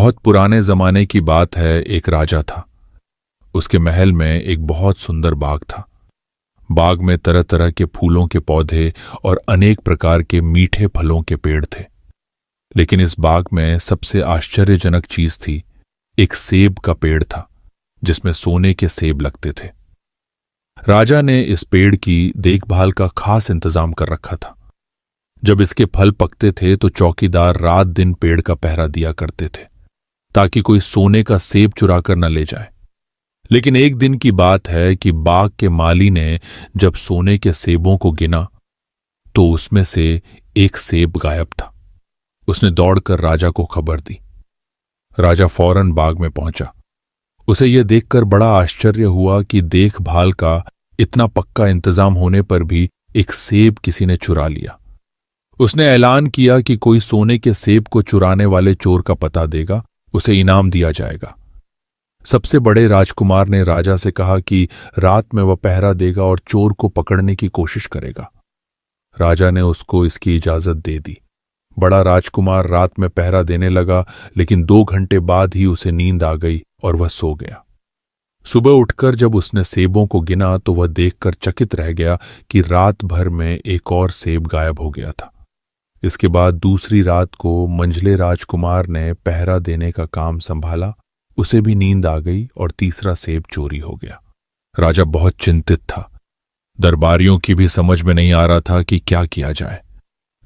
बहुत पुराने जमाने की बात है। एक राजा था। उसके महल में एक बहुत सुंदर बाग था। बाग में तरह तरह के फूलों के पौधे और अनेक प्रकार के मीठे फलों के पेड़ थे। लेकिन इस बाग में सबसे आश्चर्यजनक चीज थी, एक सेब का पेड़ था जिसमें सोने के सेब लगते थे। राजा ने इस पेड़ की देखभाल का खास इंतजाम कर रखा था। जब इसके फल पकते थे तो चौकीदार रात दिन पेड़ का पहरा दिया करते थे ताकि कोई सोने का सेब चुरा कर न ले जाए। लेकिन एक दिन की बात है कि बाग के माली ने जब सोने के सेबों को गिना तो उसमें से एक सेब गायब था। उसने दौड़कर राजा को खबर दी। राजा फौरन बाग में पहुंचा। उसे यह देखकर बड़ा आश्चर्य हुआ कि देखभाल का इतना पक्का इंतजाम होने पर भी एक सेब किसी ने चुरा लिया। उसने ऐलान किया कि कोई सोने के सेब को चुराने वाले चोर का पता देगा, उसे इनाम दिया जाएगा। सबसे बड़े राजकुमार ने राजा से कहा कि रात में वह पहरा देगा और चोर को पकड़ने की कोशिश करेगा। राजा ने उसको इसकी इजाजत दे दी। बड़ा राजकुमार रात में पहरा देने लगा, लेकिन 2 घंटे बाद ही उसे नींद आ गई और वह सो गया। सुबह उठकर जब उसने सेबों को गिना तो वह देखकर चकित रह गया कि रात भर में एक और सेब गायब हो गया था। इसके बाद दूसरी रात को मंझले राजकुमार ने पहरा देने का काम संभाला। उसे भी नींद आ गई और तीसरा सेब चोरी हो गया। राजा बहुत चिंतित था। दरबारियों की भी समझ में नहीं आ रहा था कि क्या किया जाए।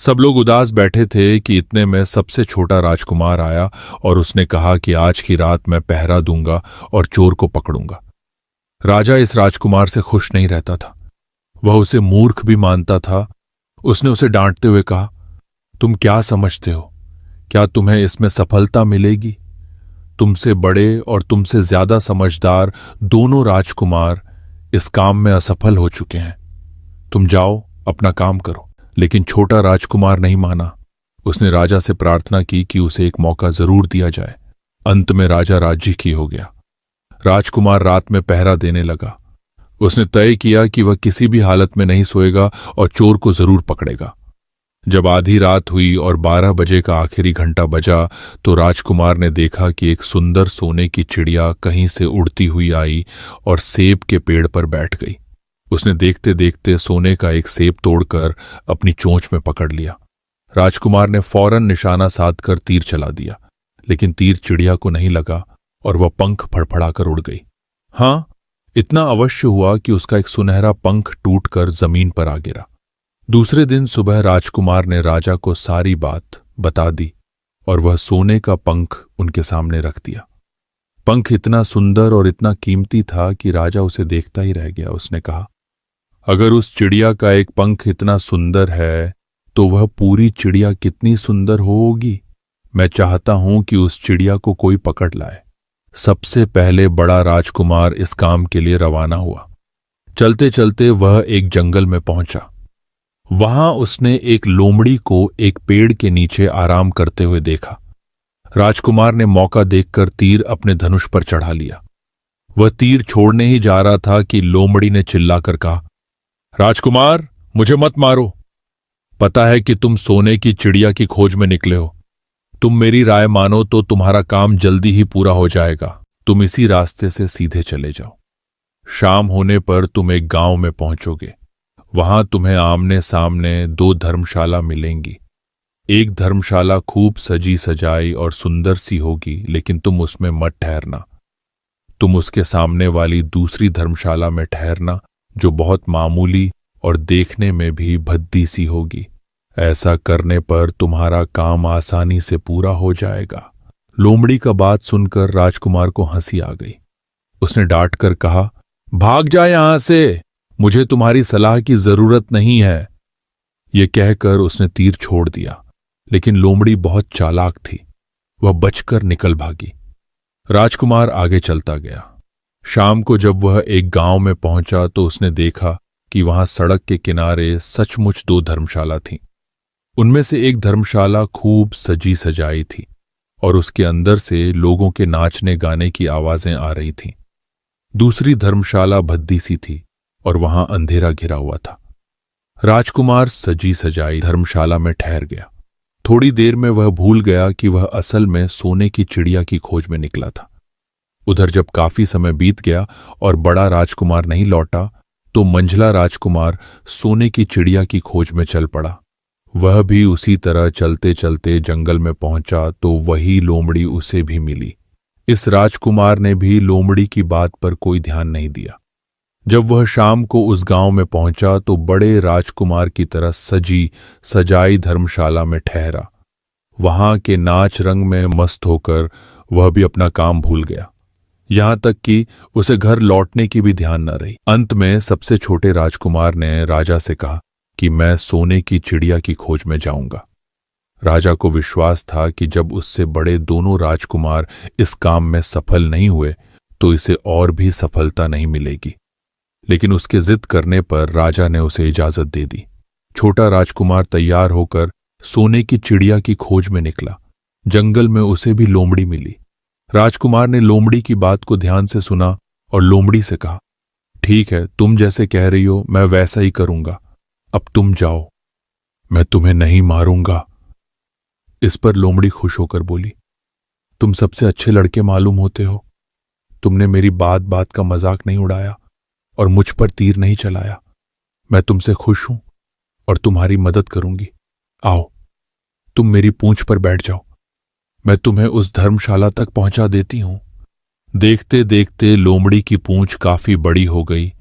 सब लोग उदास बैठे थे कि इतने में सबसे छोटा राजकुमार आया और उसने कहा कि आज की रात मैं पहरा दूंगा और चोर को पकड़ूंगा। राजा इस राजकुमार से खुश नहीं रहता था। वह उसे मूर्ख भी मानता था। उसने उसे डांटते हुए कहा, तुम क्या समझते हो? क्या तुम्हें इसमें सफलता मिलेगी? तुमसे बड़े और तुमसे ज्यादा समझदार दोनों राजकुमार इस काम में असफल हो चुके हैं। तुम जाओ, अपना काम करो। लेकिन छोटा राजकुमार नहीं माना। उसने राजा से प्रार्थना की कि उसे एक मौका जरूर दिया जाए। अंत में राजा राजी की हो गया। राजकुमार रात में पहरा देने लगा। उसने तय किया कि वह किसी भी हालत में नहीं सोएगा और चोर को जरूर पकड़ेगा। जब आधी रात हुई और 12 बजे का आखिरी घंटा बजा तो राजकुमार ने देखा कि एक सुंदर सोने की चिड़िया कहीं से उड़ती हुई आई और सेब के पेड़ पर बैठ गई। उसने देखते देखते सोने का एक सेब तोड़कर अपनी चोंच में पकड़ लिया। राजकुमार ने फौरन निशाना साधकर तीर चला दिया, लेकिन तीर चिड़िया को नहीं लगा और वह पंख फड़फड़ाकर उड़ गई। हाँ, इतना अवश्य हुआ कि उसका एक सुनहरा पंख टूटकर जमीन पर आ गिरा। दूसरे दिन सुबह राजकुमार ने राजा को सारी बात बता दी और वह सोने का पंख उनके सामने रख दिया। पंख इतना सुंदर और इतना कीमती था कि राजा उसे देखता ही रह गया। उसने कहा, अगर उस चिड़िया का एक पंख इतना सुंदर है तो वह पूरी चिड़िया कितनी सुंदर होगी। मैं चाहता हूं कि उस चिड़िया को कोई पकड़ लाए। सबसे पहले बड़ा राजकुमार इस काम के लिए रवाना हुआ। चलते चलते वह एक जंगल में पहुंचा। वहां उसने एक लोमड़ी को एक पेड़ के नीचे आराम करते हुए देखा। राजकुमार ने मौका देखकर तीर अपने धनुष पर चढ़ा लिया। वह तीर छोड़ने ही जा रहा था कि लोमड़ी ने चिल्लाकर कहा, राजकुमार, मुझे मत मारो। पता है कि तुम सोने की चिड़िया की खोज में निकले हो। तुम मेरी राय मानो तो तुम्हारा काम जल्दी ही पूरा हो जाएगा। तुम इसी रास्ते से सीधे चले जाओ। शाम होने पर तुम एक गांव में पहुंचोगे। वहां तुम्हें आमने सामने 2 धर्मशाला मिलेंगी। एक धर्मशाला खूब सजी सजाई और सुंदर सी होगी, लेकिन तुम उसमें मत ठहरना। तुम उसके सामने वाली दूसरी धर्मशाला में ठहरना, जो बहुत मामूली और देखने में भी भद्दी सी होगी। ऐसा करने पर तुम्हारा काम आसानी से पूरा हो जाएगा। लोमड़ी का बात सुनकर राजकुमार को हंसी आ गई। उसने डांट कर कहा, भाग जा यहां से, मुझे तुम्हारी सलाह की जरूरत नहीं है। ये कहकर उसने तीर छोड़ दिया, लेकिन लोमड़ी बहुत चालाक थी। वह बचकर निकल भागी। राजकुमार आगे चलता गया। शाम को जब वह एक गांव में पहुंचा तो उसने देखा कि वहां सड़क के किनारे सचमुच 2 धर्मशाला थीं। उनमें से एक धर्मशाला खूब सजी सजाई थी और उसके अंदर से लोगों के नाचने गाने की आवाजें आ रही थीं। दूसरी धर्मशाला भद्दी सी थी और वहां अंधेरा घिरा हुआ था। राजकुमार सजी सजाई धर्मशाला में ठहर गया। थोड़ी देर में वह भूल गया कि वह असल में सोने की चिड़िया की खोज में निकला था। उधर जब काफी समय बीत गया और बड़ा राजकुमार नहीं लौटा, तो मंझला राजकुमार सोने की चिड़िया की खोज में चल पड़ा। वह भी उसी तरह चलते चलते जंगल में पहुंचा तो वही लोमड़ी उसे भी मिली। इस राजकुमार ने भी लोमड़ी की बात पर कोई ध्यान नहीं दिया। जब वह शाम को उस गांव में पहुंचा तो बड़े राजकुमार की तरह सजी सजाई धर्मशाला में ठहरा। वहां के नाच रंग में मस्त होकर वह भी अपना काम भूल गया, यहां तक कि उसे घर लौटने की भी ध्यान न रही। अंत में सबसे छोटे राजकुमार ने राजा से कहा कि मैं सोने की चिड़िया की खोज में जाऊंगा। राजा को विश्वास था कि जब उससे बड़े दोनों राजकुमार इस काम में सफल नहीं हुए तो इसे और भी सफलता नहीं मिलेगी, लेकिन उसके जिद करने पर राजा ने उसे इजाजत दे दी। छोटा राजकुमार तैयार होकर सोने की चिड़िया की खोज में निकला। जंगल में उसे भी लोमड़ी मिली। राजकुमार ने लोमड़ी की बात को ध्यान से सुना और लोमड़ी से कहा, ठीक है, तुम जैसे कह रही हो मैं वैसा ही करूंगा। अब तुम जाओ, मैं तुम्हें नहीं मारूंगा। इस पर लोमड़ी खुश होकर बोली, तुम सबसे अच्छे लड़के मालूम होते हो। तुमने मेरी बात बात का मजाक नहीं उड़ाया और मुझ पर तीर नहीं चलाया। मैं तुमसे खुश हूं और तुम्हारी मदद करूंगी। आओ, तुम मेरी पूंछ पर बैठ जाओ, मैं तुम्हें उस धर्मशाला तक पहुंचा देती हूं। देखते देखते लोमड़ी की पूंछ काफी बड़ी हो गई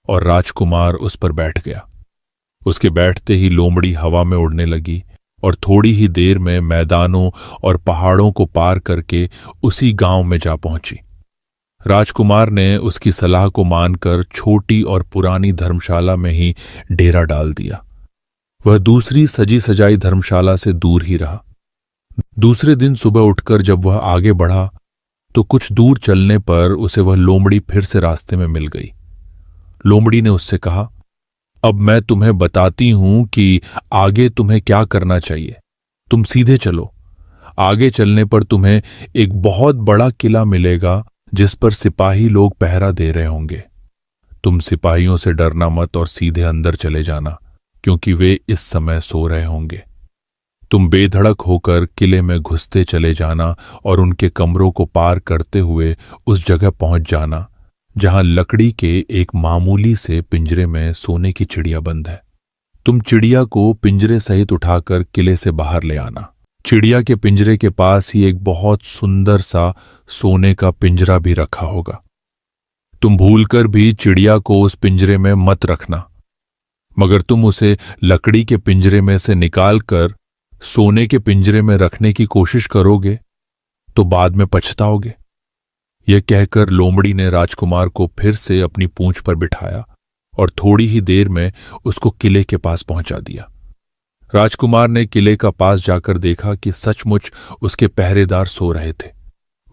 और राजकुमार उस पर बैठ गया। उसके बैठते ही लोमड़ी हवा में उड़ने लगी और थोड़ी ही देर में मैदानों और पहाड़ों को पार करके उसी गांव में जा पहुंची। राजकुमार ने उसकी सलाह को मानकर छोटी और पुरानी धर्मशाला में ही डेरा डाल दिया। वह दूसरी सजी सजाई धर्मशाला से दूर ही रहा। दूसरे दिन सुबह उठकर जब वह आगे बढ़ा तो कुछ दूर चलने पर उसे वह लोमड़ी फिर से रास्ते में मिल गई। लोमड़ी ने उससे कहा, अब मैं तुम्हें बताती हूं कि आगे तुम्हें क्या करना चाहिए। तुम सीधे चलो। आगे चलने पर तुम्हें एक बहुत बड़ा किला मिलेगा जिस पर सिपाही लोग पहरा दे रहे होंगे। तुम सिपाहियों से डरना मत और सीधे अंदर चले जाना, क्योंकि वे इस समय सो रहे होंगे। तुम बेधड़क होकर किले में घुसते चले जाना और उनके कमरों को पार करते हुए उस जगह पहुंच जाना जहां लकड़ी के एक मामूली से पिंजरे में सोने की चिड़िया बंद है। तुम चिड़िया को पिंजरे सहित उठाकर किले से बाहर ले आना। चिड़िया के पिंजरे के पास ही एक बहुत सुंदर सा सोने का पिंजरा भी रखा होगा। तुम भूलकर भी चिड़िया को उस पिंजरे में मत रखना, मगर तुम उसे लकड़ी के पिंजरे में से निकालकर सोने के पिंजरे में रखने की कोशिश करोगे तो बाद में पछताओगे। यह कहकर लोमड़ी ने राजकुमार को फिर से अपनी पूंछ पर बिठाया और थोड़ी ही देर में उसको किले के पास पहुंचा दिया। राजकुमार ने किले का पास जाकर देखा कि सचमुच उसके पहरेदार सो रहे थे।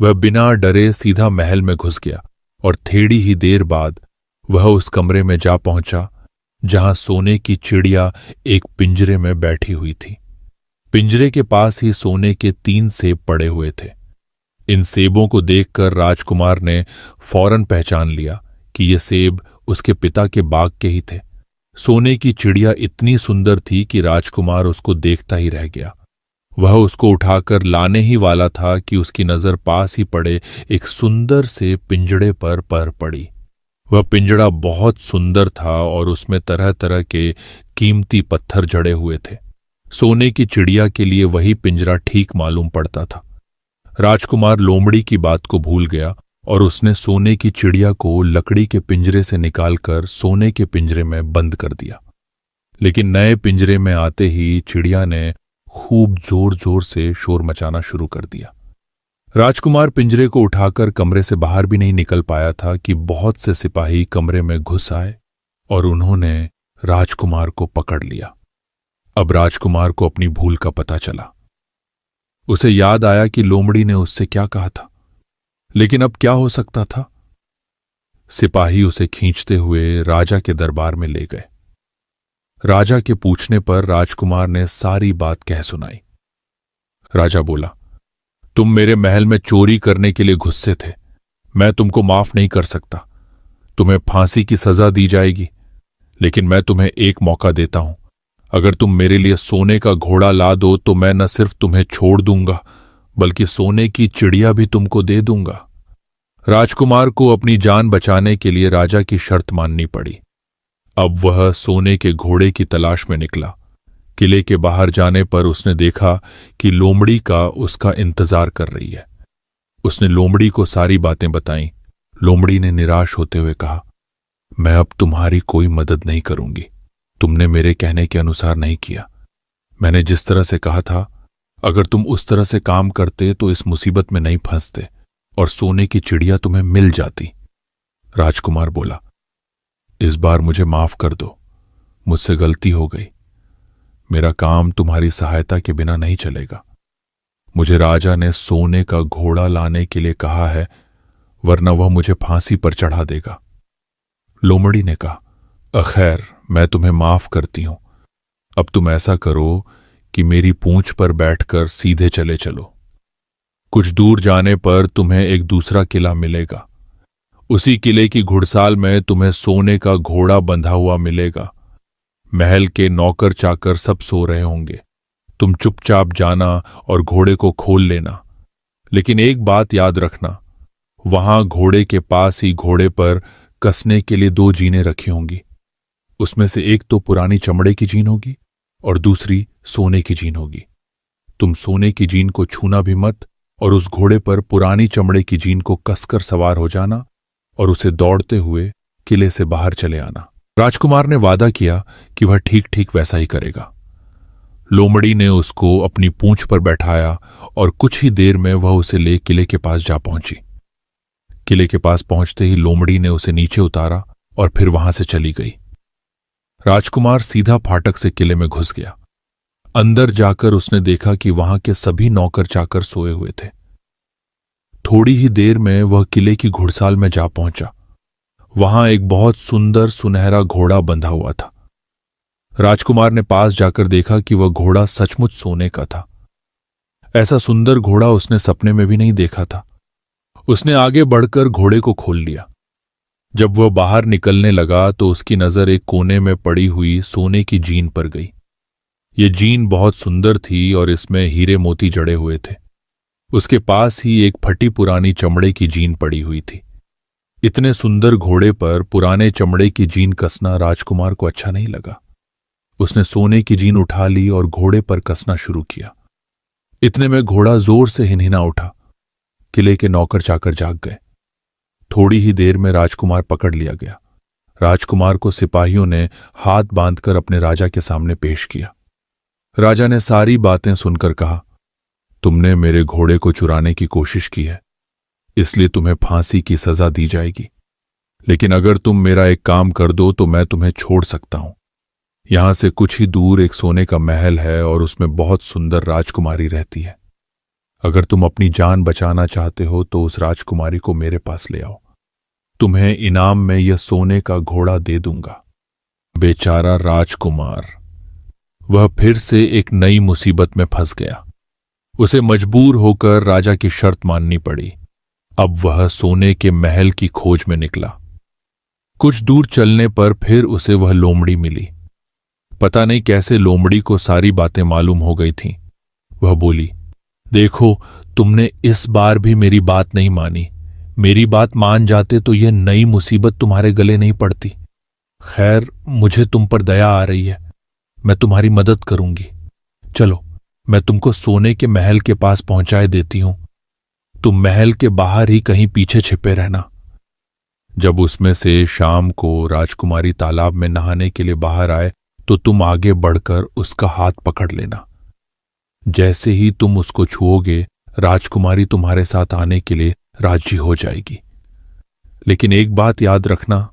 वह बिना डरे सीधा महल में घुस गया और थोड़ी ही देर बाद वह उस कमरे में जा पहुंचा जहां सोने की चिड़िया एक पिंजरे में बैठी हुई थी। पिंजरे के पास ही सोने के 3 सेब पड़े हुए थे। इन सेबों को देखकर राजकुमार ने फौरन पहचान लिया कि ये सेब उसके पिता के बाग के ही थे। सोने की चिड़िया इतनी सुंदर थी कि राजकुमार उसको देखता ही रह गया। वह उसको उठाकर लाने ही वाला था कि उसकी नजर पास ही पड़े एक सुंदर से पिंजड़े पर पड़ी। वह पिंजड़ा बहुत सुंदर था और उसमें तरह तरह के कीमती पत्थर जड़े हुए थे। सोने की चिड़िया के लिए वही पिंजरा ठीक मालूम पड़ता था। राजकुमार लोमड़ी की बात को भूल गया और उसने सोने की चिड़िया को लकड़ी के पिंजरे से निकालकर सोने के पिंजरे में बंद कर दिया। लेकिन नए पिंजरे में आते ही चिड़िया ने खूब जोर जोर से शोर मचाना शुरू कर दिया। राजकुमार पिंजरे को उठाकर कमरे से बाहर भी नहीं निकल पाया था कि बहुत से सिपाही कमरे में घुस आए और उन्होंने राजकुमार को पकड़ लिया। अब राजकुमार को अपनी भूल का पता चला। उसे याद आया कि लोमड़ी ने उससे क्या कहा था, लेकिन अब क्या हो सकता था। सिपाही उसे खींचते हुए राजा के दरबार में ले गए। राजा के पूछने पर राजकुमार ने सारी बात कह सुनाई। राजा बोला, तुम मेरे महल में चोरी करने के लिए घुसे थे। मैं तुमको माफ नहीं कर सकता। तुम्हें फांसी की सजा दी जाएगी, लेकिन मैं तुम्हें एक मौका देता हूं। अगर तुम मेरे लिए सोने का घोड़ा ला दो तो मैं न सिर्फ तुम्हें छोड़ दूंगा बल्कि सोने की चिड़िया भी तुमको दे दूंगा। राजकुमार को अपनी जान बचाने के लिए राजा की शर्त माननी पड़ी। अब वह सोने के घोड़े की तलाश में निकला। किले के बाहर जाने पर उसने देखा कि लोमड़ी का उसका इंतजार कर रही है। उसने लोमड़ी को सारी बातें बताईं। लोमड़ी ने निराश होते हुए कहा, मैं अब तुम्हारी कोई मदद नहीं करूंगी। तुमने मेरे कहने के अनुसार नहीं किया। मैंने जिस तरह से कहा था, अगर तुम उस तरह से काम करते तो इस मुसीबत में नहीं फंसते और सोने की चिड़िया तुम्हें मिल जाती। राजकुमार बोला, इस बार मुझे माफ कर दो, मुझसे गलती हो गई। मेरा काम तुम्हारी सहायता के बिना नहीं चलेगा। मुझे राजा ने सोने का घोड़ा लाने के लिए कहा है, वरना वह मुझे फांसी पर चढ़ा देगा। लोमड़ी ने कहा, खैर, मैं तुम्हें माफ करती हूं। अब तुम ऐसा करो कि मेरी पूंछ पर बैठकर सीधे चले चलो। कुछ दूर जाने पर तुम्हें एक दूसरा किला मिलेगा। उसी किले की घुड़साल में तुम्हें सोने का घोड़ा बंधा हुआ मिलेगा। महल के नौकर चाकर सब सो रहे होंगे। तुम चुपचाप जाना और घोड़े को खोल लेना। लेकिन एक बात याद रखना, वहां घोड़े के पास ही घोड़े पर कसने के लिए 2 जीनें रखी होंगी। उसमें से एक तो पुरानी चमड़े की जीन होगी और दूसरी सोने की जीन होगी। तुम सोने की जीन को छूना भी मत और उस घोड़े पर पुरानी चमड़े की जीन को कसकर सवार हो जाना और उसे दौड़ते हुए किले से बाहर चले आना। राजकुमार ने वादा किया कि वह ठीक ठीक वैसा ही करेगा। लोमड़ी ने उसको अपनी पूंछ पर बैठाया और कुछ ही देर में वह उसे ले किले के पास जा पहुंची। किले के पास पहुंचते ही लोमड़ी ने उसे नीचे उतारा और फिर वहां से चली गई। राजकुमार सीधा फाटक से किले में घुस गया। अंदर जाकर उसने देखा कि वहां के सभी नौकर चाकर सोए हुए थे। थोड़ी ही देर में वह किले की घुड़साल में जा पहुंचा। वहां एक बहुत सुंदर सुनहरा घोड़ा बंधा हुआ था। राजकुमार ने पास जाकर देखा कि वह घोड़ा सचमुच सोने का था। ऐसा सुंदर घोड़ा उसने सपने में भी नहीं देखा था। उसने आगे बढ़कर घोड़े को खोल लिया। जब वह बाहर निकलने लगा तो उसकी नजर एक कोने में पड़ी हुई सोने की जीन पर गई। ये जीन बहुत सुंदर थी और इसमें हीरे मोती जड़े हुए थे। उसके पास ही एक फटी पुरानी चमड़े की जीन पड़ी हुई थी। इतने सुंदर घोड़े पर पुराने चमड़े की जीन कसना राजकुमार को अच्छा नहीं लगा। उसने सोने की जीन उठा ली और घोड़े पर कसना शुरू किया। इतने में घोड़ा जोर से हिनहिना उठा। किले के नौकर चाकर जाग गए। थोड़ी ही देर में राजकुमार पकड़ लिया गया। राजकुमार को सिपाहियों ने हाथ बांधकर अपने राजा के सामने पेश किया। राजा ने सारी बातें सुनकर कहा, तुमने मेरे घोड़े को चुराने की कोशिश की है, इसलिए तुम्हें फांसी की सजा दी जाएगी। लेकिन अगर तुम मेरा एक काम कर दो तो मैं तुम्हें छोड़ सकता हूं। यहां से कुछ ही दूर एक सोने का महल है और उसमें बहुत सुंदर राजकुमारी रहती है। अगर तुम अपनी जान बचाना चाहते हो तो उस राजकुमारी को मेरे पास ले आओ। तुम्हें इनाम में यह सोने का घोड़ा दे दूंगा। बेचारा राजकुमार, वह फिर से एक नई मुसीबत में फंस गया। उसे मजबूर होकर राजा की शर्त माननी पड़ी। अब वह सोने के महल की खोज में निकला। कुछ दूर चलने पर फिर उसे वह लोमड़ी मिली। पता नहीं कैसे लोमड़ी को सारी बातें मालूम हो गई थीं। वह बोली, देखो, तुमने इस बार भी मेरी बात नहीं मानी। मेरी बात मान जाते तो यह नई मुसीबत तुम्हारे गले नहीं पड़ती। खैर, मुझे तुम पर दया आ रही है। मैं तुम्हारी मदद करूंगी। चलो, मैं तुमको सोने के महल के पास पहुंचाए देती हूं। तुम महल के बाहर ही कहीं पीछे छिपे रहना। जब उसमें से शाम को राजकुमारी तालाब में नहाने के लिए बाहर आए तो तुम आगे बढ़कर उसका हाथ पकड़ लेना। जैसे ही तुम उसको छुओगे, राजकुमारी तुम्हारे साथ आने के लिए राजी हो जाएगी। लेकिन एक बात याद रखना,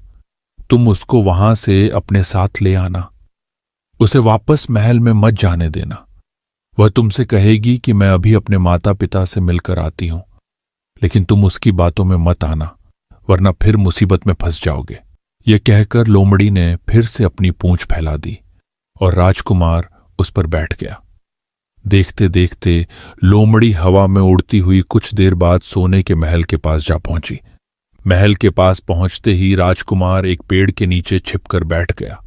तुम उसको वहां से अपने साथ ले आना। उसे वापस महल में मत जाने देना। वह तुमसे कहेगी कि मैं अभी अपने माता पिता से मिलकर आती हूं, लेकिन तुम उसकी बातों में मत आना, वरना फिर मुसीबत में फंस जाओगे। यह कहकर लोमड़ी ने फिर से अपनी पूंछ फैला दी और राजकुमार उस पर बैठ गया। देखते देखते लोमड़ी हवा में उड़ती हुई कुछ देर बाद सोने के महल के पास जा पहुंची। महल के पास पहुंचते ही राजकुमार एक पेड़ के नीचे छिपकर बैठ गया।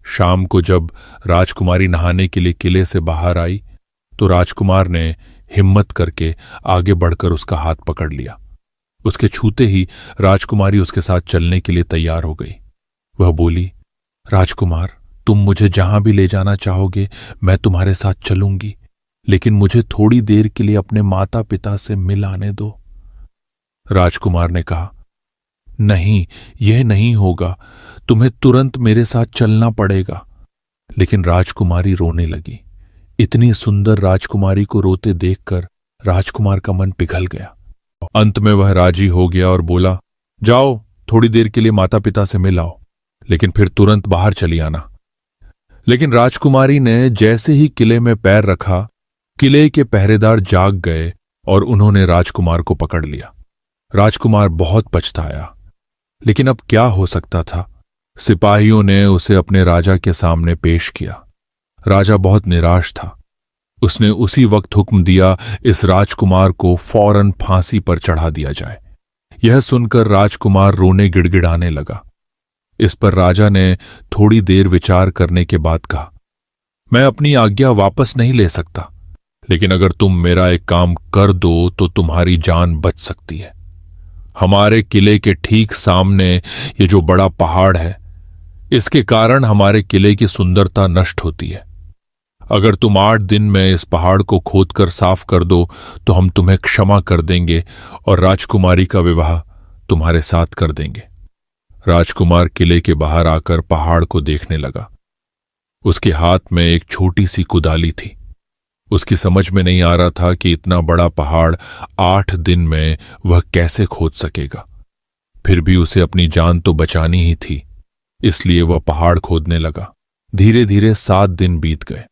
शाम को जब राजकुमारी नहाने के लिए किले से बाहर आई तो राजकुमार ने हिम्मत करके आगे बढ़कर उसका हाथ पकड़ लिया। उसके छूते ही राजकुमारी उसके साथ चलने के लिए तैयार हो गई। वह बोली, राजकुमार, तुम मुझे जहां भी ले जाना चाहोगे मैं तुम्हारे साथ चलूंगी, लेकिन मुझे थोड़ी देर के लिए अपने माता पिता से मिल आने दो। राजकुमार ने कहा, नहीं, यह नहीं होगा, तुम्हें तुरंत मेरे साथ चलना पड़ेगा। लेकिन राजकुमारी रोने लगी। इतनी सुंदर राजकुमारी को रोते देखकर राजकुमार का मन पिघल गया। अंत में वह राजी हो गया और बोला, जाओ, थोड़ी देर के लिए माता पिता से मिल आओ, लेकिन फिर तुरंत बाहर चली आना। लेकिन राजकुमारी ने जैसे ही किले में पैर रखा, किले के पहरेदार जाग गए और उन्होंने राजकुमार को पकड़ लिया। राजकुमार बहुत पछताया, लेकिन अब क्या हो सकता था। सिपाहियों ने उसे अपने राजा के सामने पेश किया। राजा बहुत निराश था। उसने उसी वक्त हुक्म दिया, इस राजकुमार को फौरन फांसी पर चढ़ा दिया जाए। यह सुनकर राजकुमार रोने गिड़गिड़ाने लगा। इस पर राजा ने थोड़ी देर विचार करने के बाद कहा, मैं अपनी आज्ञा वापस नहीं ले सकता, लेकिन अगर तुम मेरा एक काम कर दो तो तुम्हारी जान बच सकती है। हमारे किले के ठीक सामने ये जो बड़ा पहाड़ है, इसके कारण हमारे किले की सुंदरता नष्ट होती है। अगर तुम 8 दिन में इस पहाड़ को खोदकर साफ कर दो तो हम तुम्हें क्षमा कर देंगे और राजकुमारी का विवाह तुम्हारे साथ कर देंगे। राजकुमार किले के बाहर आकर पहाड़ को देखने लगा। उसके हाथ में एक छोटी सी कुदाली थी। उसकी समझ में नहीं आ रहा था कि इतना बड़ा पहाड़ 8 दिन में वह कैसे खोद सकेगा। फिर भी उसे अपनी जान तो बचानी ही थी, इसलिए वह पहाड़ खोदने लगा। धीरे धीरे 7 दिन बीत गए।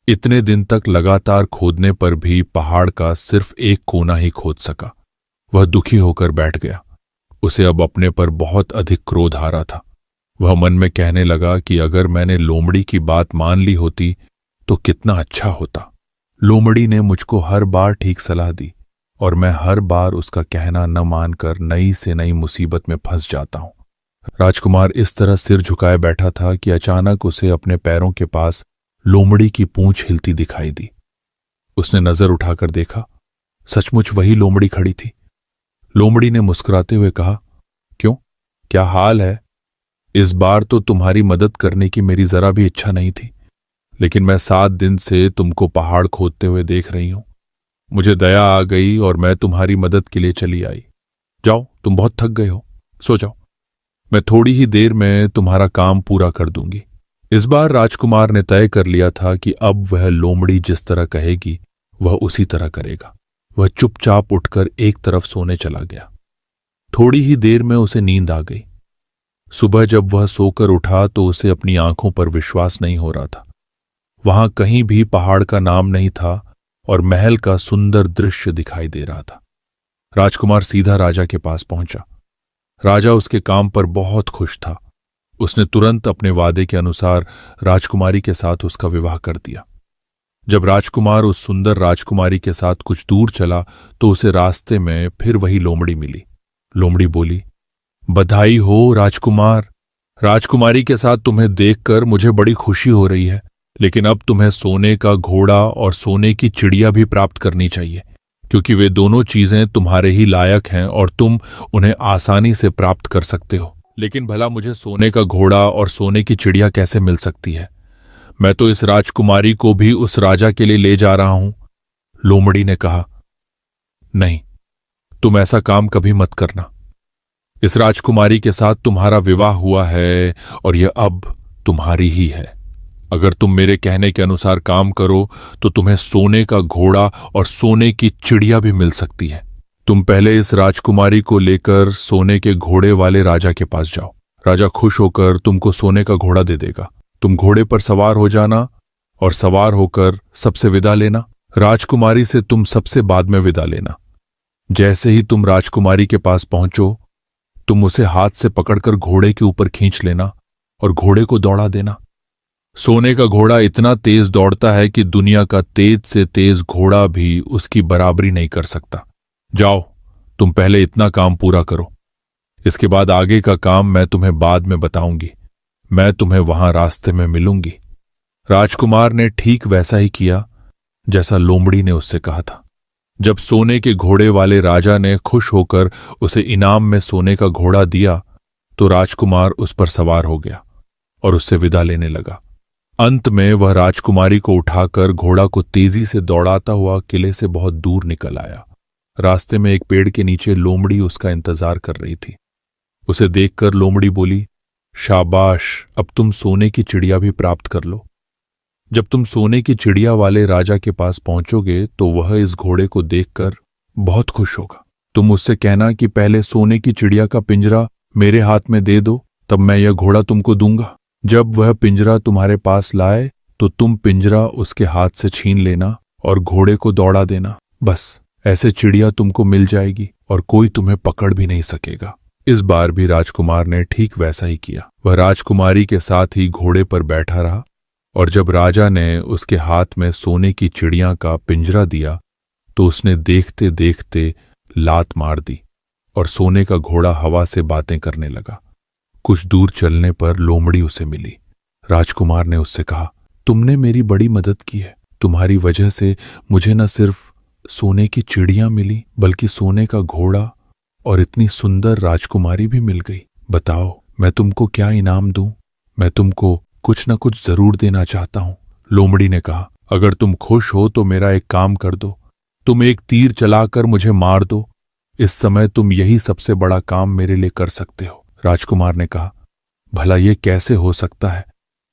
इतने दिन तक लगातार खोदने पर भी पहाड़ का सिर्फ एक कोना ही खोद सका। वह दुखी होकर बैठ गया। उसे अब अपने पर बहुत अधिक क्रोध आ रहा था। वह मन में कहने लगा कि अगर मैंने लोमड़ी की बात मान ली होती तो कितना अच्छा होता। लोमड़ी ने मुझको हर बार ठीक सलाह दी और मैं हर बार उसका कहना न मानकर नई से नई मुसीबत में फंस जाता हूं। राजकुमार इस तरह सिर झुकाए बैठा था कि अचानक उसे अपने पैरों के पास लोमड़ी की पूंछ हिलती दिखाई दी। उसने नजर उठाकर देखा, सचमुच वही लोमड़ी खड़ी थी। लोमड़ी ने मुस्कुराते हुए कहा, क्यों, क्या हाल है? इस बार तो तुम्हारी मदद करने की मेरी जरा भी इच्छा नहीं थी, लेकिन मैं 7 दिन से तुमको पहाड़ खोदते हुए देख रही हूं। मुझे दया आ गई और मैं तुम्हारी मदद के लिए चली आई। जाओ, तुम बहुत थक गए हो, सो जाओ। मैं थोड़ी ही देर में तुम्हारा काम पूरा कर दूंगी। इस बार राजकुमार ने तय कर लिया था कि अब वह लोमड़ी जिस तरह कहेगी वह उसी तरह करेगा। वह चुपचाप उठकर एक तरफ सोने चला गया। थोड़ी ही देर में उसे नींद आ गई। सुबह जब वह सोकर उठा तो उसे अपनी आंखों पर विश्वास नहीं हो रहा था। वहां कहीं भी पहाड़ का नाम नहीं था और महल का सुंदर दृश्य दिखाई दे रहा था। राजकुमार सीधा राजा के पास पहुंचा। राजा उसके काम पर बहुत खुश था। उसने तुरंत अपने वादे के अनुसार राजकुमारी के साथ उसका विवाह कर दिया। जब राजकुमार उस सुंदर राजकुमारी के साथ कुछ दूर चला तो उसे रास्ते में फिर वही लोमड़ी मिली। लोमड़ी बोली, बधाई हो राजकुमार, राजकुमारी के साथ तुम्हें देखकर मुझे बड़ी खुशी हो रही है, लेकिन अब तुम्हें सोने का घोड़ा और सोने की चिड़िया भी प्राप्त करनी चाहिए, क्योंकि वे दोनों चीजें तुम्हारे ही लायक हैं और तुम उन्हें आसानी से प्राप्त कर सकते हो। लेकिन भला मुझे सोने का घोड़ा और सोने की चिड़िया कैसे मिल सकती है? मैं तो इस राजकुमारी को भी उस राजा के लिए ले जा रहा हूं। लोमड़ी ने कहा, नहीं, तुम ऐसा काम कभी मत करना। इस राजकुमारी के साथ तुम्हारा विवाह हुआ है और यह अब तुम्हारी ही है। अगर तुम मेरे कहने के अनुसार काम करो तो तुम्हें सोने का घोड़ा और सोने की चिड़िया भी मिल सकती है। तुम पहले इस राजकुमारी को लेकर सोने के घोड़े वाले राजा के पास जाओ। राजा खुश होकर तुमको सोने का घोड़ा दे देगा। तुम घोड़े पर सवार हो जाना और सवार होकर सबसे विदा लेना। राजकुमारी से तुम सबसे बाद में विदा लेना। जैसे ही तुम राजकुमारी के पास पहुंचो, तुम उसे हाथ से पकड़कर घोड़े के ऊपर खींच लेना और घोड़े को दौड़ा देना। सोने का घोड़ा इतना तेज दौड़ता है कि दुनिया का तेज से तेज घोड़ा भी उसकी बराबरी नहीं कर सकता। जाओ, तुम पहले इतना काम पूरा करो। इसके बाद आगे का काम मैं तुम्हें बाद में बताऊंगी। मैं तुम्हें वहां रास्ते में मिलूंगी। राजकुमार ने ठीक वैसा ही किया जैसा लोमड़ी ने उससे कहा था। जब सोने के घोड़े वाले राजा ने खुश होकर उसे इनाम में सोने का घोड़ा दिया तो राजकुमार उस पर सवार हो गया और उससे विदा लेने लगा। अंत में वह राजकुमारी को उठाकर घोड़ा को तेजी से दौड़ाता हुआ किले से बहुत दूर निकल आया। रास्ते में एक पेड़ के नीचे लोमड़ी उसका इंतजार कर रही थी। उसे देखकर लोमड़ी बोली, शाबाश, अब तुम सोने की चिड़िया भी प्राप्त कर लो। जब तुम सोने की चिड़िया वाले राजा के पास पहुंचोगे तो वह इस घोड़े को देखकर बहुत खुश होगा। तुम उससे कहना कि पहले सोने की चिड़िया का पिंजरा मेरे हाथ में दे दो, तब मैं यह घोड़ा तुमको दूंगा। जब वह पिंजरा तुम्हारे पास लाए तो तुम पिंजरा उसके हाथ से छीन लेना और घोड़े को दौड़ा देना। बस ऐसे चिड़िया तुमको मिल जाएगी और कोई तुम्हें पकड़ भी नहीं सकेगा। इस बार भी राजकुमार ने ठीक वैसा ही किया। वह राजकुमारी के साथ ही घोड़े पर बैठा रहा और जब राजा ने उसके हाथ में सोने की चिड़िया का पिंजरा दिया तो उसने देखते देखते लात मार दी और सोने का घोड़ा हवा से बातें करने लगा। कुछ दूर चलने पर लोमड़ी उसे मिली। राजकुमार ने उससे कहा, तुमने मेरी बड़ी मदद की है। तुम्हारी वजह से मुझे न सिर्फ सोने की चिड़िया मिली बल्कि सोने का घोड़ा और इतनी सुंदर राजकुमारी भी मिल गई। बताओ मैं तुमको क्या इनाम दूं? मैं तुमको कुछ न कुछ जरूर देना चाहता हूं। लोमड़ी ने कहा, अगर तुम खुश हो तो मेरा एक काम कर दो। तुम एक तीर चलाकर मुझे मार दो। इस समय तुम यही सबसे बड़ा काम मेरे लिए कर सकते हो। राजकुमार ने कहा, भला ये कैसे हो सकता है?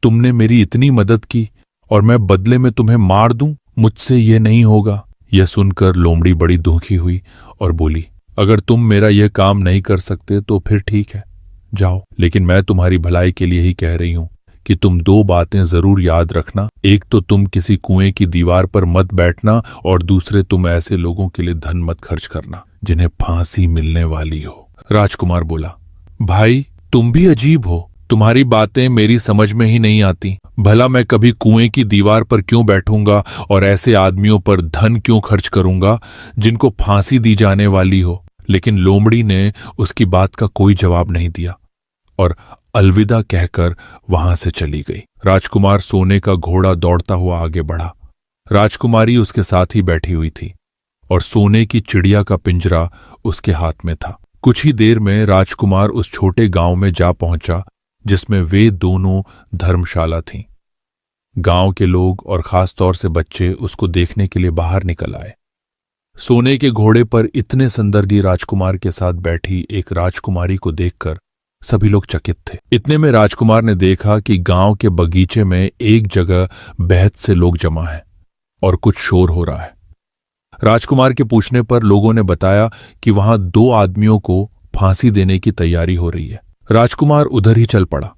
तुमने मेरी इतनी मदद की और मैं बदले में तुम्हें मार दूं? मुझसे ये नहीं होगा। यह सुनकर लोमड़ी बड़ी दुखी हुई और बोली, अगर तुम मेरा यह काम नहीं कर सकते तो फिर ठीक है, जाओ। लेकिन मैं तुम्हारी भलाई के लिए ही कह रही हूं कि तुम दो बातें जरूर याद रखना। एक तो तुम किसी कुएं की दीवार पर मत बैठना और दूसरे तुम ऐसे लोगों के लिए धन मत खर्च करना जिन्हें फांसी मिलने वाली हो। राजकुमार बोला, भाई तुम भी अजीब हो। तुम्हारी बातें मेरी समझ में ही नहीं आती। भला मैं कभी कुएं की दीवार पर क्यों बैठूंगा और ऐसे आदमियों पर धन क्यों खर्च करूंगा जिनको फांसी दी जाने वाली हो। लेकिन लोमड़ी ने उसकी बात का कोई जवाब नहीं दिया और अलविदा कहकर वहां से चली गई। राजकुमार सोने का घोड़ा दौड़ता हुआ आगे बढ़ा। राजकुमारी उसके साथ ही बैठी हुई थी और सोने की चिड़िया का पिंजरा उसके हाथ में था। कुछ ही देर में राजकुमार उस छोटे गांव में जा पहुंचा जिसमें वे दोनों धर्मशाला थीं। गांव के लोग और खास तौर से बच्चे उसको देखने के लिए बाहर निकल आए। सोने के घोड़े पर इतने सुंदर राजकुमार के साथ बैठी एक राजकुमारी को देखकर सभी लोग चकित थे। इतने में राजकुमार ने देखा कि गांव के बगीचे में एक जगह बेहद से लोग जमा हैं और कुछ शोर हो रहा है। राजकुमार के पूछने पर लोगों ने बताया कि वहां दो आदमियों को फांसी देने की तैयारी हो रही है। राजकुमार उधर ही चल पड़ा।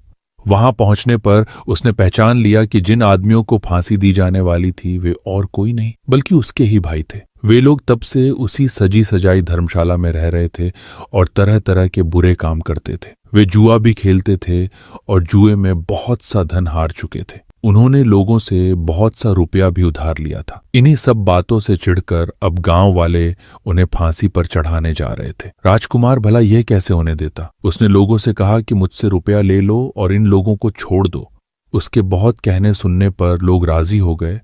वहां पहुंचने पर उसने पहचान लिया कि जिन आदमियों को फांसी दी जाने वाली थी वे और कोई नहीं बल्कि उसके ही भाई थे। वे लोग तब से उसी सजी सजाई धर्मशाला में रह रहे थे और तरह तरह के बुरे काम करते थे। वे जुआ भी खेलते थे और जुए में बहुत सा धन हार चुके थे। उन्होंने लोगों से बहुत सा रुपया भी उधार लिया था। इन्हीं सब बातों से चिढ़कर अब गांव वाले उन्हें फांसी पर चढ़ाने जा रहे थे। राजकुमार भला यह कैसे होने देता। उसने लोगों से कहा कि मुझसे रुपया ले लो और इन लोगों को छोड़ दो। उसके बहुत कहने सुनने पर लोग राजी हो गए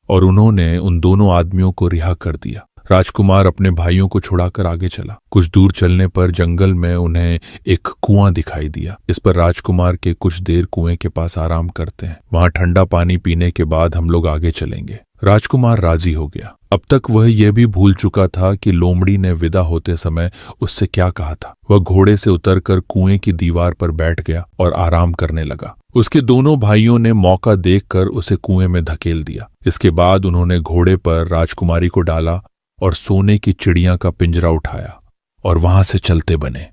और उन्होंने उन दोनों आदमियों को रिहा कर दिया। राजकुमार अपने भाइयों को छुड़ाकर आगे चला। कुछ दूर चलने पर जंगल में उन्हें एक कुआं दिखाई दिया। इस पर राजकुमार के कुछ देर कुएं के पास आराम करते हैं, वहां ठंडा पानी पीने के बाद हम लोग आगे चलेंगे। राजकुमार राजी हो गया। अब तक वह यह भी भूल चुका था कि लोमड़ी ने विदा होते समय उससे क्या कहा था। वह घोड़े से उतरकर कुएं की दीवार पर बैठ गया और आराम करने लगा। उसके दोनों भाइयों ने मौका देखकर उसे कुएं में धकेल दिया। इसके बाद उन्होंने घोड़े पर राजकुमारी को डाला और सोने की चिड़िया का पिंजरा उठाया और वहां से चलते बने।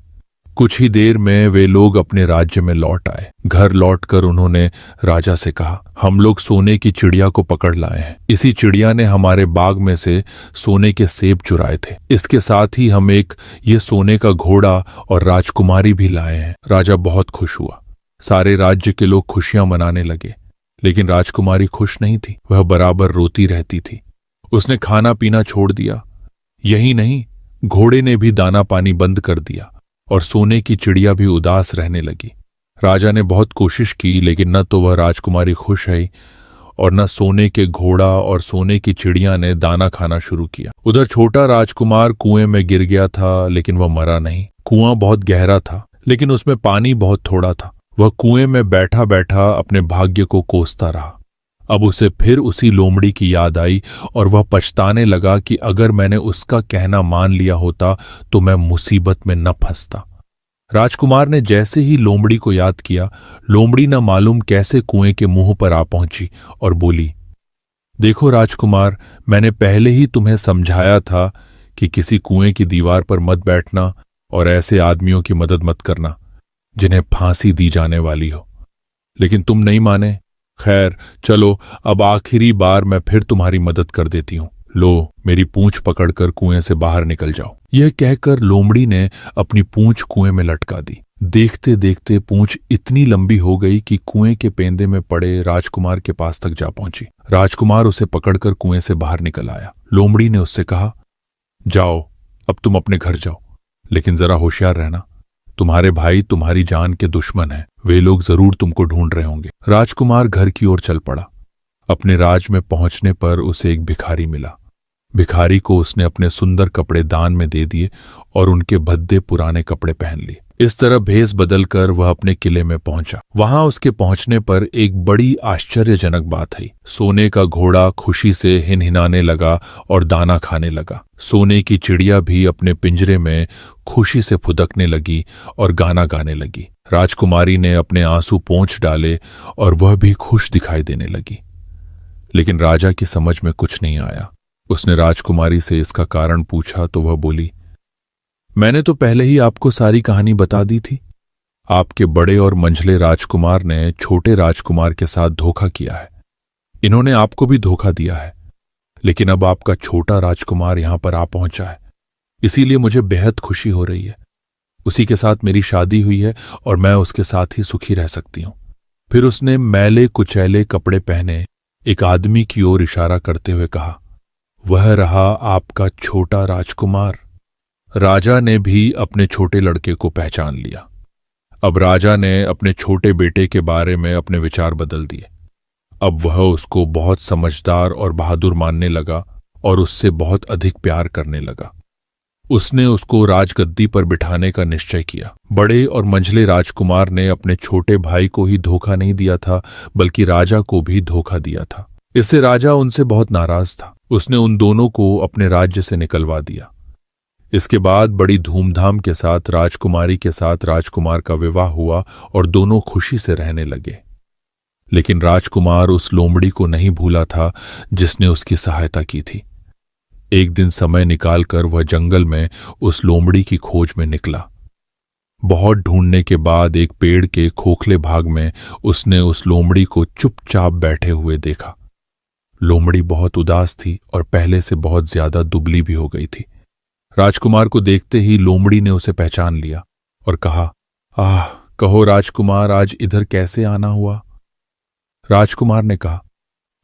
कुछ ही देर में वे लोग अपने राज्य में लौट आए। घर लौटकर उन्होंने राजा से कहा, हम लोग सोने की चिड़िया को पकड़ लाए हैं। इसी चिड़िया ने हमारे बाग में से सोने के सेब चुराए थे। इसके साथ ही हम एक ये सोने का घोड़ा और राजकुमारी भी लाए हैं। राजा बहुत खुश हुआ। सारे राज्य के लोग खुशियां मनाने लगे, लेकिन राजकुमारी खुश नहीं थी। वह बराबर रोती रहती थी। उसने खाना पीना छोड़ दिया। यही नहीं, घोड़े ने भी दाना पानी बंद कर दिया और सोने की चिड़िया भी उदास रहने लगी। राजा ने बहुत कोशिश की, लेकिन न तो वह राजकुमारी खुश है और न सोने के घोड़ा और सोने की चिड़िया ने दाना खाना शुरू किया। उधर छोटा राजकुमार कुएं में गिर गया था, लेकिन वह मरा नहीं। कुआं बहुत गहरा था, लेकिन उसमें पानी बहुत थोड़ा था। वह कुएं में बैठा बैठा अपने भाग्य को कोसता रहा। अब उसे फिर उसी लोमड़ी की याद आई और वह पछताने लगा कि अगर मैंने उसका कहना मान लिया होता तो मैं मुसीबत में न फंसता। राजकुमार ने जैसे ही लोमड़ी को याद किया, लोमड़ी न मालूम कैसे कुएं के मुंह पर आ पहुंची और बोली, देखो राजकुमार, मैंने पहले ही तुम्हें समझाया था कि किसी कुएं की दीवार पर मत बैठना और ऐसे आदमियों की मदद मत करना जिन्हें फांसी दी जाने वाली हो, लेकिन तुम नहीं माने। खैर चलो, अब आखिरी बार मैं फिर तुम्हारी मदद कर देती हूं। लो, मेरी पूंछ पकड़कर कुएं से बाहर निकल जाओ। यह कहकर लोमड़ी ने अपनी पूंछ कुएं में लटका दी। देखते देखते पूंछ इतनी लंबी हो गई कि कुएं के पेंदे में पड़े राजकुमार के पास तक जा पहुंची। राजकुमार उसे पकड़कर कुएं से बाहर निकल आया। लोमड़ी ने उससे कहा, जाओ, अब तुम अपने घर जाओ, लेकिन जरा होशियार रहना। तुम्हारे भाई तुम्हारी जान के दुश्मन हैं, वे लोग जरूर तुमको ढूंढ रहे होंगे। राजकुमार घर की ओर चल पड़ा। अपने राज में पहुंचने पर उसे एक भिखारी मिला। भिखारी को उसने अपने सुंदर कपड़े दान में दे दिए और उनके भद्दे पुराने कपड़े पहन लिए। इस तरह भेष बदलकर वह अपने किले में पहुंचा। वहां उसके पहुंचने पर एक बड़ी आश्चर्यजनक बात आई। सोने का घोड़ा खुशी से हिनहिनाने लगा और दाना खाने लगा। सोने की चिड़िया भी अपने पिंजरे में खुशी से फुदकने लगी और गाना गाने लगी। राजकुमारी ने अपने आंसू पोंछ डाले और वह भी खुश दिखाई देने लगी। लेकिन राजा की समझ में कुछ नहीं आया। उसने राजकुमारी से इसका कारण पूछा तो वह बोली, मैंने तो पहले ही आपको सारी कहानी बता दी थी। आपके बड़े और मंझले राजकुमार ने छोटे राजकुमार के साथ धोखा किया है। इन्होंने आपको भी धोखा दिया है, लेकिन अब आपका छोटा राजकुमार यहां पर आ पहुंचा है, इसीलिए मुझे बेहद खुशी हो रही है। उसी के साथ मेरी शादी हुई है और मैं उसके साथ ही सुखी रह सकती हूं। फिर उसने मैले कुचैले कपड़े पहने एक आदमी की ओर इशारा करते हुए कहा, वह रहा आपका छोटा राजकुमार। राजा ने भी अपने छोटे लड़के को पहचान लिया। अब राजा ने अपने छोटे बेटे के बारे में अपने विचार बदल दिए। अब वह उसको बहुत समझदार और बहादुर मानने लगा और उससे बहुत अधिक प्यार करने लगा। उसने उसको राजगद्दी पर बिठाने का निश्चय किया। बड़े और मंझले राजकुमार ने अपने छोटे भाई को ही धोखा नहीं दिया था, बल्कि राजा को भी धोखा दिया था। इससे राजा उनसे बहुत नाराज था। उसने उन दोनों को अपने राज्य से निकलवा दिया। इसके बाद बड़ी धूमधाम के साथ राजकुमारी के साथ राजकुमार का विवाह हुआ और दोनों खुशी से रहने लगे। लेकिन राजकुमार उस लोमड़ी को नहीं भूला था जिसने उसकी सहायता की थी। एक दिन समय निकालकर वह जंगल में उस लोमड़ी की खोज में निकला। बहुत ढूंढने के बाद एक पेड़ के खोखले भाग में उसने उस लोमड़ी को चुपचाप बैठे हुए देखा। लोमड़ी बहुत उदास थी और पहले से बहुत ज्यादा दुबली भी हो गई थी। राजकुमार को देखते ही लोमड़ी ने उसे पहचान लिया और कहा, आह, कहो राजकुमार, आज इधर कैसे आना हुआ? राजकुमार ने कहा,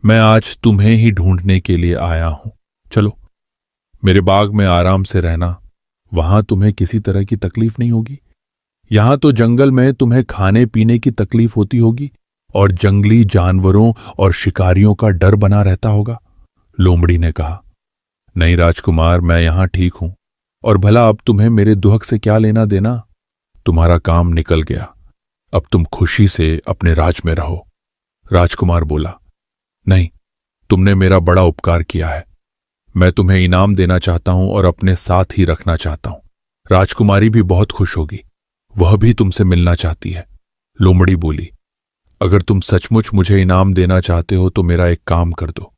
मैं आज तुम्हें ही ढूंढने के लिए आया हूं। चलो, मेरे बाग में आराम से रहना, वहां तुम्हें किसी तरह की तकलीफ नहीं होगी। यहां तो जंगल में तुम्हें खाने पीने की तकलीफ होती होगी और जंगली जानवरों और शिकारियों का डर बना रहता होगा। लोमड़ी ने कहा, नहीं राजकुमार, मैं यहां ठीक हूं, और भला अब तुम्हें मेरे दुहक से क्या लेना देना? तुम्हारा काम निकल गया, अब तुम खुशी से अपने राज में रहो। राजकुमार बोला, नहीं, तुमने मेरा बड़ा उपकार किया है। मैं तुम्हें इनाम देना चाहता हूं और अपने साथ ही रखना चाहता हूं। राजकुमारी भी बहुत खुश होगी, वह भी तुमसे मिलना चाहती है। लोमड़ी बोली, अगर तुम सचमुच मुझे इनाम देना चाहते हो तो मेरा एक काम कर दो।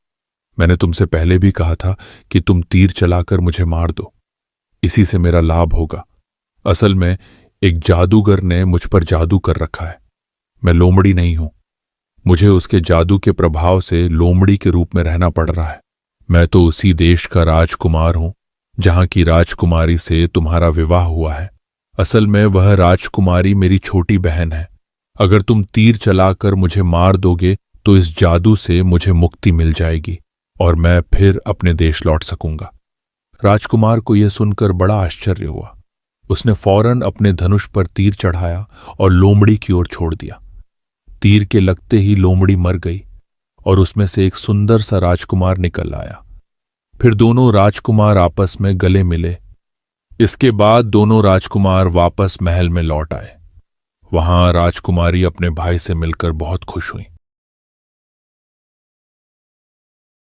मैंने तुमसे पहले भी कहा था कि तुम तीर चलाकर मुझे मार दो, इसी से मेरा लाभ होगा। असल में एक जादूगर ने मुझ पर जादू कर रखा है। मैं लोमड़ी नहीं हूं, मुझे उसके जादू के प्रभाव से लोमड़ी के रूप में रहना पड़ रहा है। मैं तो उसी देश का राजकुमार हूं जहां की राजकुमारी से तुम्हारा विवाह हुआ है। असल में वह राजकुमारी मेरी छोटी बहन है। अगर तुम तीर चलाकर मुझे मार दोगे तो इस जादू से मुझे मुक्ति मिल जाएगी और मैं फिर अपने देश लौट सकूंगा। राजकुमार को यह सुनकर बड़ा आश्चर्य हुआ। उसने फौरन अपने धनुष पर तीर चढ़ाया और लोमड़ी की ओर छोड़ दिया। तीर के लगते ही लोमड़ी मर गई और उसमें से एक सुंदर सा राजकुमार निकल आया। फिर दोनों राजकुमार आपस में गले मिले। इसके बाद दोनों राजकुमार वापस महल में लौट आए। वहां राजकुमारी अपने भाई से मिलकर बहुत खुश हुई।